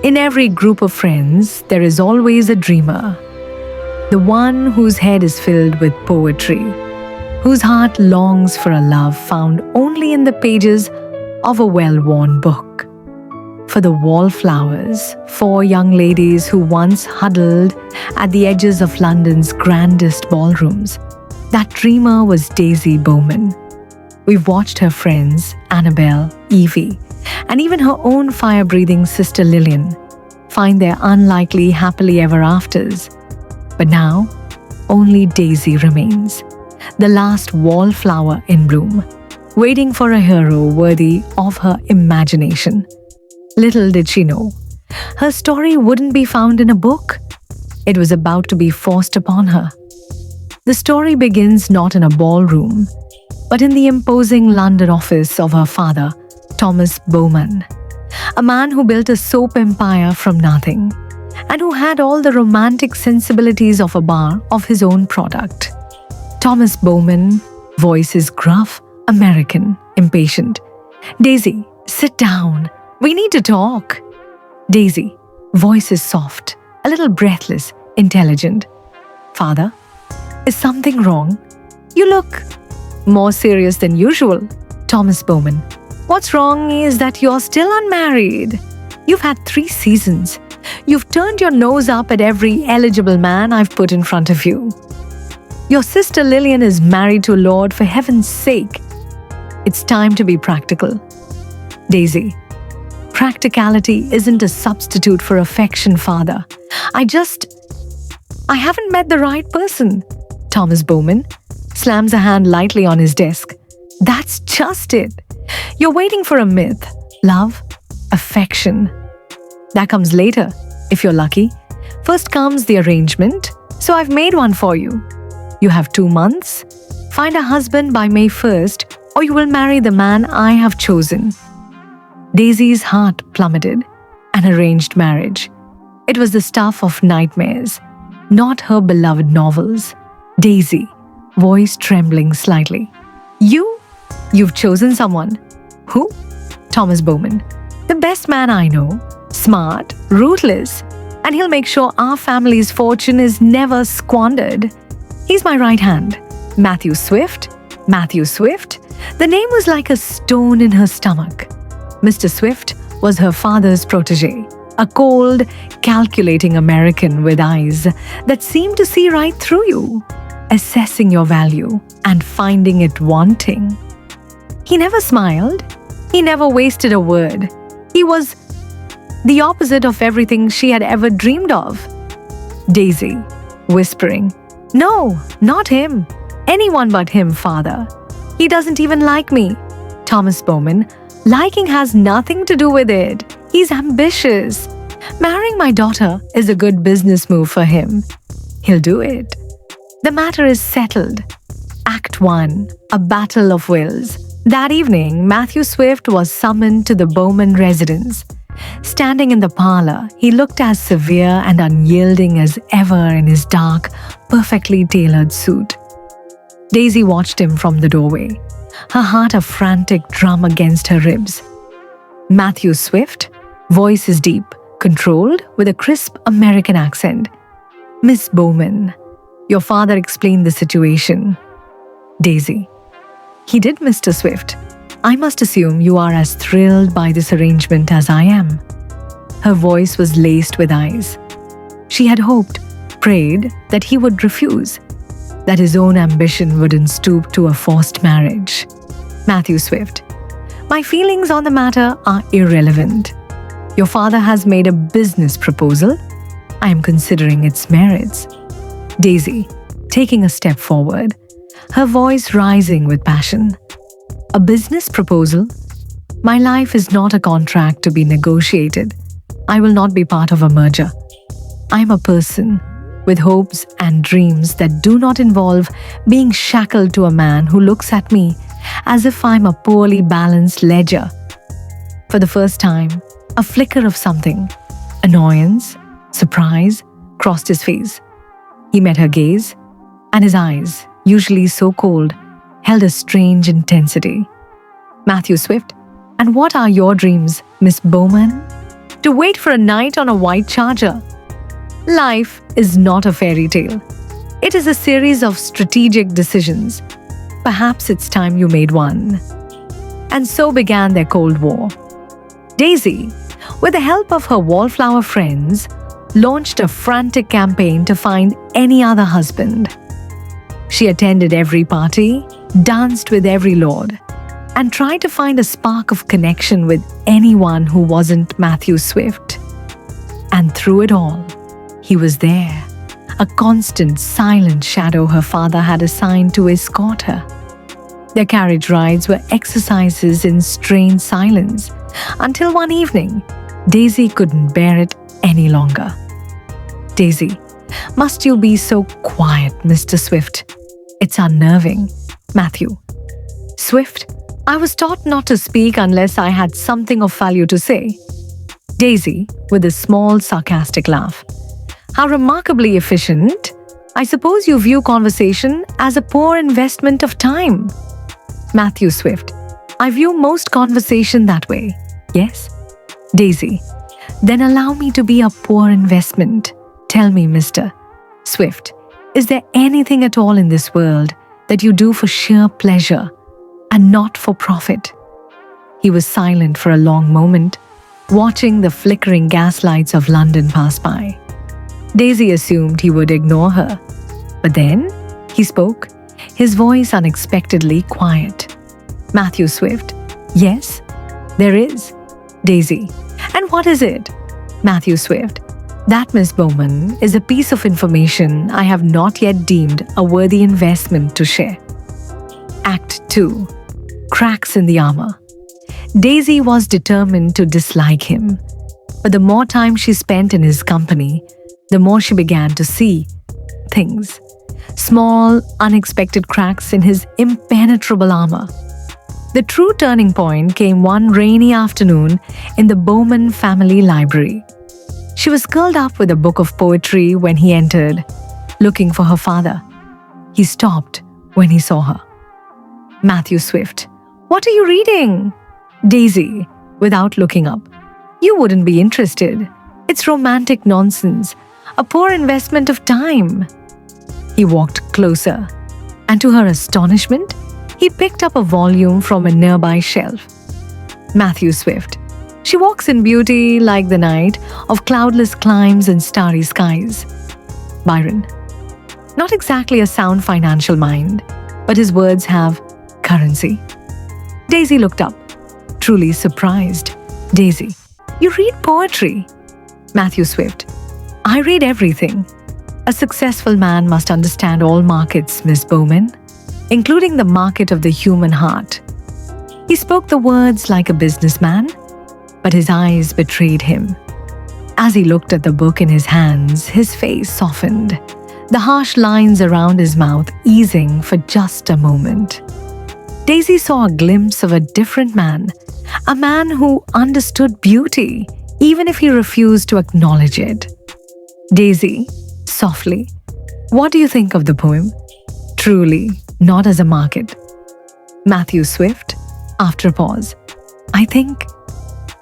In every group of friends, there is always a dreamer. The one whose head is filled with poetry, whose heart longs for a love found only in the pages of a well-worn book. For the Wallflowers, 4 young ladies who once huddled at the edges of London's grandest ballrooms, that dreamer was Daisy Bowman. We've watched her friends, Annabelle, Evie, and even her own fire-breathing sister Lillian find their unlikely happily ever afters. But now, only Daisy remains, the last wallflower in bloom, waiting for a hero worthy of her imagination. Little did she know, her story wouldn't be found in a book. It was about to be forced upon her. The story begins not in a ballroom, but in the imposing London office of her father, Thomas Bowman, a man who built a soap empire from nothing and who had all the romantic sensibilities of a bar of his own product. Thomas Bowman, voice is gruff, American, impatient. "Daisy, sit down. We need to talk." Daisy, voice is soft, a little breathless, intelligent. "Father, is something wrong? You look more serious than usual." Thomas Bowman, "What's wrong is that you're still unmarried. You've had 3 seasons. You've turned your nose up at every eligible man I've put in front of you. Your sister Lillian is married to a lord, for heaven's sake. It's time to be practical." Daisy, "Practicality isn't a substitute for affection, father. I haven't met the right person." Thomas Bowman slams a hand lightly on his desk. "That's just it. You're waiting for a myth. Love, affection. That comes later, if you're lucky. First comes the arrangement, so I've made one for you. You have 2 months. Find a husband by May 1st, or you will marry the man I have chosen." Daisy's heart plummeted. An arranged marriage. It was the stuff of nightmares, not her beloved novels. Daisy, voice trembling slightly. You've chosen someone." "Who?" Thomas Bowman. "The best man I know. Smart, ruthless, and he'll make sure our family's fortune is never squandered. He's my right hand. Matthew Swift." Matthew Swift? The name was like a stone in her stomach. Mr. Swift was her father's protege, a cold, calculating American with eyes that seemed to see right through you, assessing your value and finding it wanting. He never smiled. He never wasted a word. He was the opposite of everything she had ever dreamed of. Daisy, whispering, "No, not him. Anyone but him, father. He doesn't even like me." Thomas Bowman, "Liking has nothing to do with it. He's ambitious. Marrying my daughter is a good business move for him. He'll do it." The matter is settled. Act 1, a battle of wills. That evening, Matthew Swift was summoned to the Bowman residence. Standing in the parlor, he looked as severe and unyielding as ever in his dark, perfectly tailored suit. Daisy watched him from the doorway, her heart a frantic drum against her ribs. Matthew Swift, voice is deep, controlled, with a crisp American accent. "Miss Bowman, your father explained the situation." Daisy, "He did, Mr. Swift. I must assume you are as thrilled by this arrangement as I am." Her voice was laced with eyes. She had hoped, prayed that he would refuse, that his own ambition wouldn't stoop to a forced marriage. Matthew Swift, "My feelings on the matter are irrelevant. Your father has made a business proposal. I am considering its merits." Daisy, taking a step forward, her voice rising with passion. "A business proposal? My life is not a contract to be negotiated. I will not be part of a merger. I am a person with hopes and dreams that do not involve being shackled to a man who looks at me as if I'm a poorly balanced ledger." For the first time, a flicker of something, annoyance, surprise, crossed his face. He met her gaze, and his eyes, usually so cold, held a strange intensity. "Matthew Swift, and what are your dreams, Miss Bowman?" to wait for a night on a white charger. Life is not a fairy tale. It is a series of strategic decisions. Perhaps it's time you made one. And so began their Cold War. Daisy, with the help of her Wallflower friends, launched a frantic campaign to find any other husband. She attended every party, danced with every lord, and tried to find a spark of connection with anyone who wasn't Matthew Swift. And through it all, he was there, a constant, silent shadow her father had assigned to escort her. Their carriage rides were exercises in strained silence, until one evening, Daisy couldn't bear it any longer. "Daisy, must you be so quiet, Mr. Swift? It's unnerving." Matthew: "Swift, I was taught not to speak unless I had something of value to say." Daisy, with a small sarcastic laugh: "How remarkably efficient. I suppose you view conversation as a poor investment of time." Matthew Swift: "I view most conversation that way. Yes." Daisy: "Then allow me to be a poor investment. Tell me, Mr. Swift, is there anything at all in this world that you do for sheer pleasure and not for profit?" He was silent for a long moment, watching the flickering gaslights of London pass by. Daisy assumed he would ignore her. But then he spoke, his voice unexpectedly quiet. Matthew Swift: "Yes, there is." Daisy: "And what is it?" Matthew Swift: "That, Miss Bowman, is a piece of information I have not yet deemed a worthy investment to share." Act 2. Cracks in the armor. Daisy was determined to dislike him, but the more time she spent in his company, the more she began to see things. Small, unexpected cracks in his impenetrable armor. The true turning point came one rainy afternoon in the Bowman family library. She was curled up with a book of poetry when he entered, looking for her father. He stopped when he saw her. Matthew Swift: "What are you reading?" Daisy, without looking up: "You wouldn't be interested. It's romantic nonsense, a poor investment of time." He walked closer, and to her astonishment, he picked up a volume from a nearby shelf. Matthew Swift: "She walks in beauty like the night of cloudless climes and starry skies." Byron: "Not exactly a sound financial mind, but his words have currency." Daisy looked up, truly surprised. Daisy: "You read poetry?" Matthew Swift: "I read everything. A successful man must understand all markets, Miss Bowman, including the market of the human heart." He spoke the words like a businessman, but his eyes betrayed him. As he looked at the book in his hands, his face softened, the harsh lines around his mouth easing for just a moment. Daisy saw a glimpse of a different man, a man who understood beauty, even if he refused to acknowledge it. Daisy, softly: "What do you think of the poem?" "Truly, not as a market." Matthew Swift, after a pause: "I think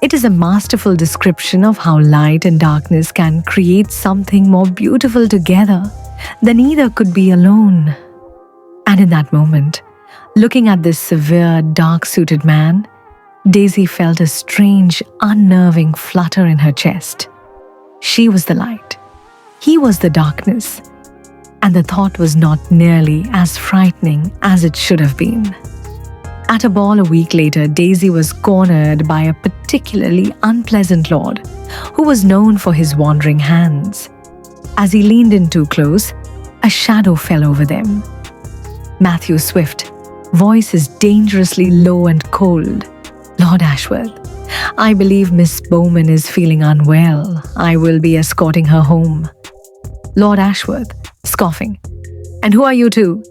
it is a masterful description of how light and darkness can create something more beautiful together than either could be alone." And in that moment, looking at this severe, dark-suited man, Daisy felt a strange, unnerving flutter in her chest. She was the light. He was the darkness. And the thought was not nearly as frightening as it should have been. At a ball a week later, Daisy was cornered by a particularly unpleasant lord who was known for his wandering hands. As he leaned in too close, a shadow fell over them. Matthew Swift, voice is dangerously low and cold: "Lord Ashworth, I believe Miss Bowman is feeling unwell. I will be escorting her home." Lord Ashworth, scoffing: "And who are you two?"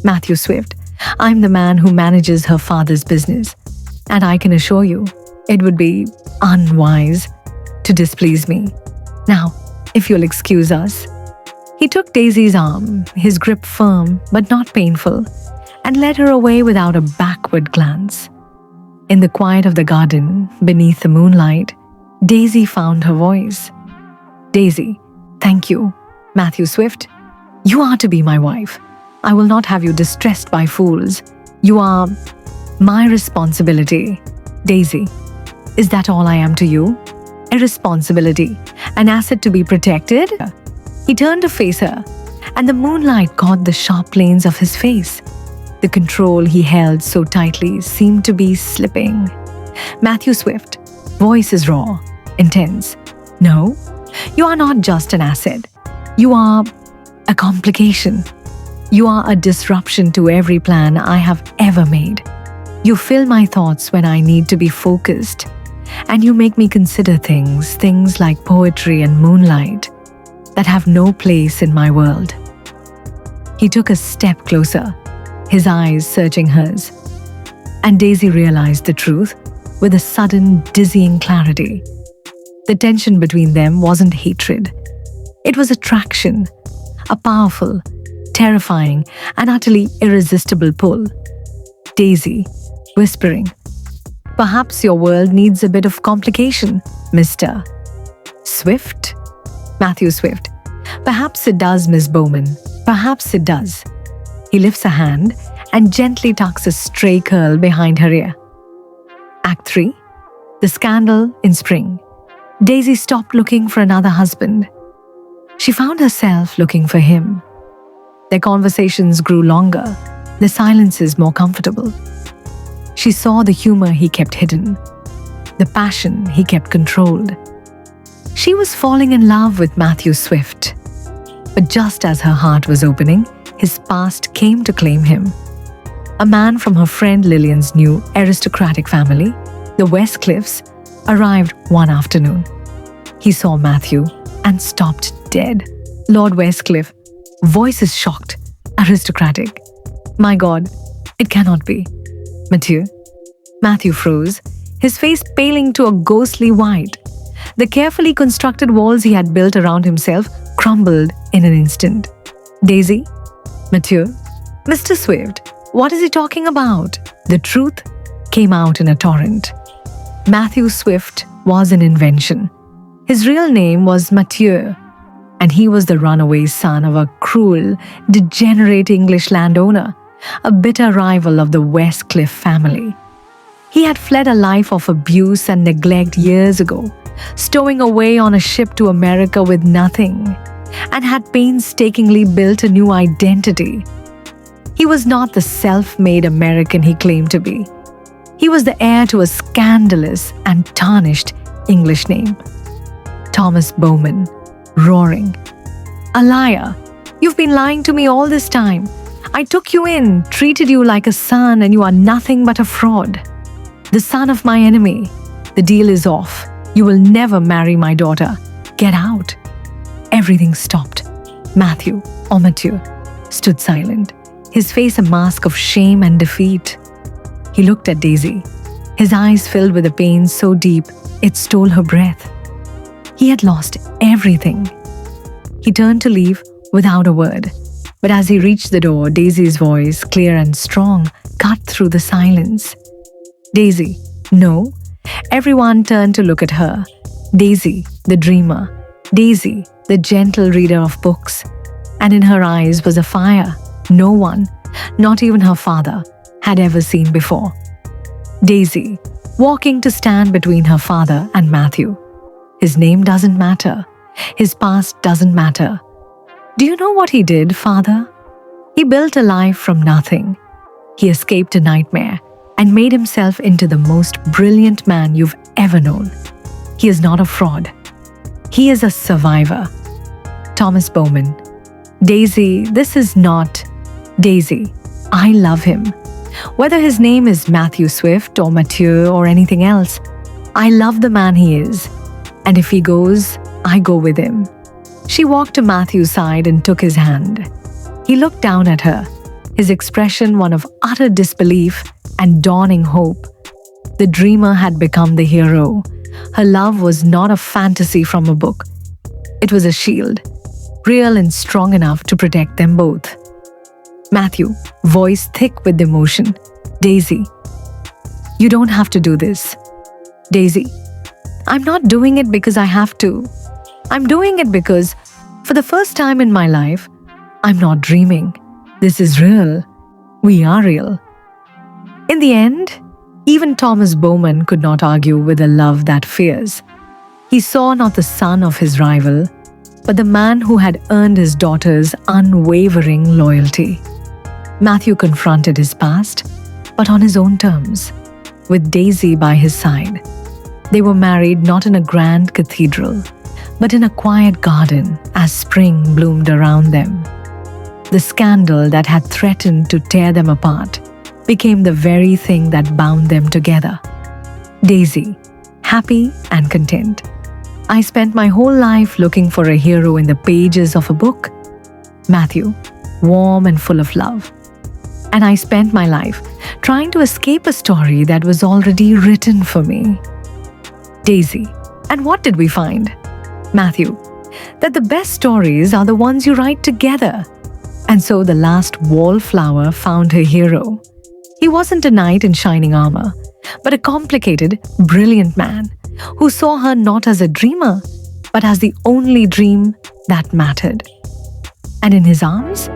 Matthew Swift: "I'm the man who manages her father's business, and I can assure you, it would be unwise to displease me. Now, if you'll excuse us." He took Daisy's arm, his grip firm but not painful, and led her away without a backward glance. In the quiet of the garden, beneath the moonlight, Daisy found her voice. Daisy, thank you. Matthew Swift, you are to be my wife. I will not have you distressed by fools. You are my responsibility. Daisy, is that all I am to you? A responsibility, an asset to be protected? He turned to face her, and the moonlight caught the sharp planes of his face. The control he held so tightly seemed to be slipping. Matthew Swift, voice is raw, intense. No, you are not just an asset. You are a complication. You are a disruption to every plan I have ever made. You fill my thoughts when I need to be focused, and you make me consider things like poetry and moonlight, that have no place in my world. He took a step closer, his eyes searching hers, and Daisy realized the truth with a sudden, dizzying clarity. The tension between them wasn't hatred. It was attraction, a powerful, terrifying, and utterly irresistible pull. Daisy, whispering, "Perhaps your world needs a bit of complication, Mr. Swift?" Matthew Swift, "Perhaps it does, Miss Bowman. Perhaps it does." He lifts a hand and gently tucks a stray curl behind her ear. Act 3. The Scandal in Spring. Daisy stopped looking for another husband. She found herself looking for him. Their conversations grew longer, the silences more comfortable. She saw the humor he kept hidden, the passion he kept controlled. She was falling in love with Matthew Swift. But just as her heart was opening, his past came to claim him. A man from her friend Lillian's new aristocratic family, the Westcliffs, arrived one afternoon. He saw Matthew and stopped dead. Lord Westcliff, voices shocked, aristocratic. "My God, it cannot be." Matthew froze, his face paling to a ghostly white. The carefully constructed walls he had built around himself crumbled in an instant. "Daisy? Mathieu? Mr. Swift, what is he talking about?" The truth came out in a torrent. Matthew Swift was an invention. His real name was Mathieu, and he was the runaway son of a cruel, degenerate English landowner, a bitter rival of the Westcliff family. He had fled a life of abuse and neglect years ago, stowing away on a ship to America with nothing, and had painstakingly built a new identity. He was not the self-made American he claimed to be. He was the heir to a scandalous and tarnished English name. Thomas Bowman, roaring, "A liar! You've been lying to me all this time. I took you in, treated you like a son, and you are nothing but a fraud. The son of my enemy. The deal is off. You will never marry my daughter. Get out." Everything stopped. Matthew stood silent, his face a mask of shame and defeat. He looked at Daisy, his eyes filled with a pain so deep it stole her breath. He had lost everything. He turned to leave without a word, but as he reached the door, Daisy's voice, clear and strong, cut through the silence. "Daisy, no." Everyone turned to look at her. Daisy, the dreamer. Daisy, the gentle reader of books. And in her eyes was a fire no one, not even her father, had ever seen before. Daisy, walking to stand between her father and Matthew. His name doesn't matter. His past doesn't matter. Do you know what he did, father? He built a life from nothing. He escaped a nightmare and made himself into the most brilliant man you've ever known. He is not a fraud. He is a survivor. Thomas Bowman. Daisy, this is not... Daisy, I love him. Whether his name is Matthew Swift or Mathieu or anything else, I love the man he is. And if he goes, I go with him. She walked to Matthew's side and took his hand. He looked down at her, his expression one of utter disbelief and dawning hope. The dreamer had become the hero. Her love was not a fantasy from a book. It was a shield, real and strong enough to protect them both. Matthew, voice thick with emotion. Daisy, you don't have to do this. Daisy, I'm not doing it because I have to. I'm doing it because, for the first time in my life, I'm not dreaming. This is real. We are real. In the end, even Thomas Bowman could not argue with a love that fears. He saw not the son of his rival, but the man who had earned his daughter's unwavering loyalty. Matthew confronted his past, but on his own terms, with Daisy by his side. They were married not in a grand cathedral, but in a quiet garden as spring bloomed around them. The scandal that had threatened to tear them apart became the very thing that bound them together. Daisy, happy and content. I spent my whole life looking for a hero in the pages of a book. Matthew, warm and full of love. And I spent my life trying to escape a story that was already written for me. Daisy. And what did we find? Matthew, that the best stories are the ones you write together. And so the last Wallflower found her hero. He wasn't a knight in shining armor, but a complicated, brilliant man who saw her not as a dreamer, but as the only dream that mattered. And in his arms,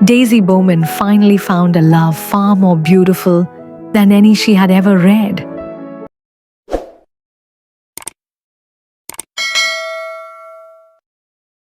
Daisy Bowman finally found a love far more beautiful than any she had ever read.